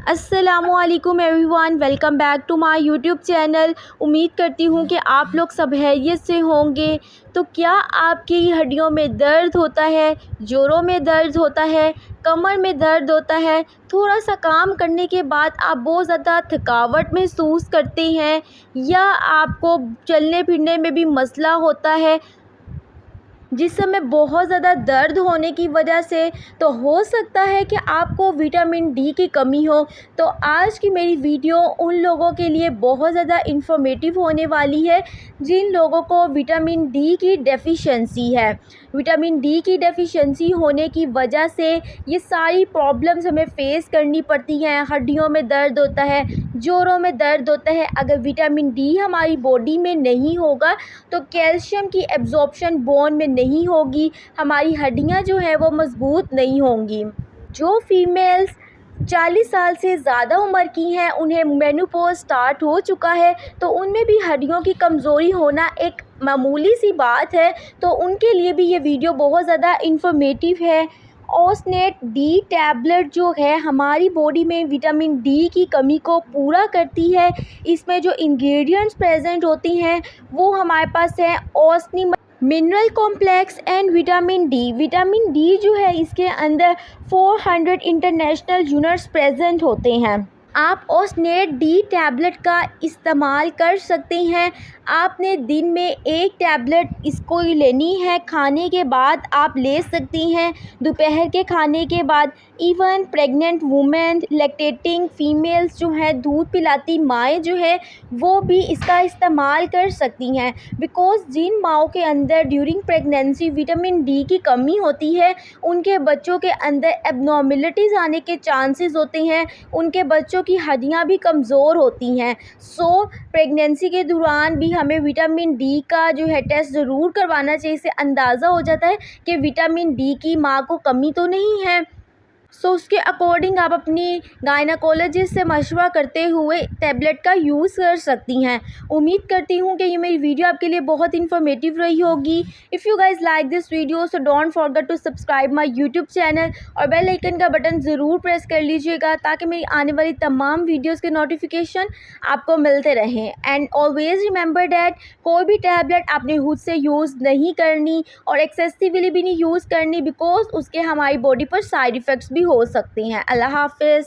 अस्सलामुअलैकुम everyone, welcome back to my YouTube channel. उम्मीद करती हूँ कि आप लोग सब खैरियत से होंगे। तो क्या आपकी हड्डियों में दर्द होता है, जोड़ों में दर्द होता है, कमर में दर्द होता है, थोड़ा सा काम करने के बाद आप बहुत ज़्यादा थकावट महसूस करते हैं, या आपको चलने फिरने में भी मसला होता है जिसम में बहुत ज़्यादा दर्द होने की वजह से, तो हो सकता है कि आपको विटामिन डी की कमी हो। तो आज की मेरी वीडियो उन लोगों के लिए बहुत ज़्यादा इन्फॉर्मेटिव होने वाली है जिन लोगों को विटामिन डी की डेफिशिएंसी है। विटामिन डी की डेफिशिएंसी होने की वजह से ये सारी प्रॉब्लम्स हमें फेस करनी पड़ती हैं। हड्डियों में दर्द होता है, जोड़ों में दर्द होता है। अगर विटामिन डी हमारी बॉडी में नहीं होगा तो कैल्शियम की एब्जॉर्प्शन बोन में नहीं होगी, हमारी हड्डियां जो है वो मज़बूत नहीं होंगी। जो फीमेल्स 40 साल से ज़्यादा उम्र की हैं, उन्हें मेनोपॉज स्टार्ट हो चुका है, तो उनमें भी हड्डियों की कमज़ोरी होना एक मामूली सी बात है। तो उनके लिए भी ये वीडियो बहुत ज़्यादा इन्फॉर्मेटिव है। ओसनेट डी टैबलेट जो है हमारी बॉडी में विटामिन डी की कमी को पूरा करती है। इसमें जो इंग्रेडिएंट्स प्रेजेंट होती हैं वो हमारे पास है ओसनी mineral complex and vitamin D. Vitamin D जो है इसके अंदर 400 इंटरनेशनल यूनिट्स प्रेजेंट होते हैं। आप ओसनेट डी टैबलेट का इस्तेमाल कर सकते हैं। आपने दिन में एक टैबलेट इसको लेनी है, खाने के बाद आप ले सकती हैं, दोपहर के खाने के बाद। Even pregnant women, lactating females जो हैं, दूध पिलाती माएँ जो है वो भी इसका इस्तेमाल कर सकती हैं। बिकॉज़ जिन माओं के अंदर ड्यूरिंग प्रेगनेंसी विटामिन डी की कमी होती है, उनके बच्चों के अंदर एबनॉर्मलिटीज़ आने के चांसेस होते हैं, उनके बच्चों की हड्डियां भी कमज़ोर होती हैं। सो प्रेगनेंसी के दौरान भी हमें विटामिन डी का जो है टेस्ट ज़रूर करवाना चाहिए। इससे अंदाज़ा हो जाता है कि विटामिन डी की माँ को कमी तो नहीं है। सो उसके अकॉर्डिंग आप अपनी गायनाकोलॉजिस्ट से मशवरा करते हुए टैबलेट का यूज़ कर सकती हैं। उम्मीद करती हूँ कि ये मेरी वीडियो आपके लिए बहुत इन्फॉर्मेटिव रही होगी। If you guys like this video so don't forget to subscribe my YouTube channel और बेल आइकन का बटन ज़रूर प्रेस कर लीजिएगा ताकि मेरी आने वाली तमाम वीडियोज़ के नोटिफिकेशन आपको मिलते रहें। एंड ऑलवेज़ रिमेंबर डैट कोई भी टैबलेट आपने खुद से यूज़ नहीं करनी और एक्सेसिवली भी नहीं यूज़ करनी, बिकॉज उसके हमारी बॉडी पर साइड इफ़ेक्ट्स भी हो सकते हैं। अल्लाह हाफ़िज़।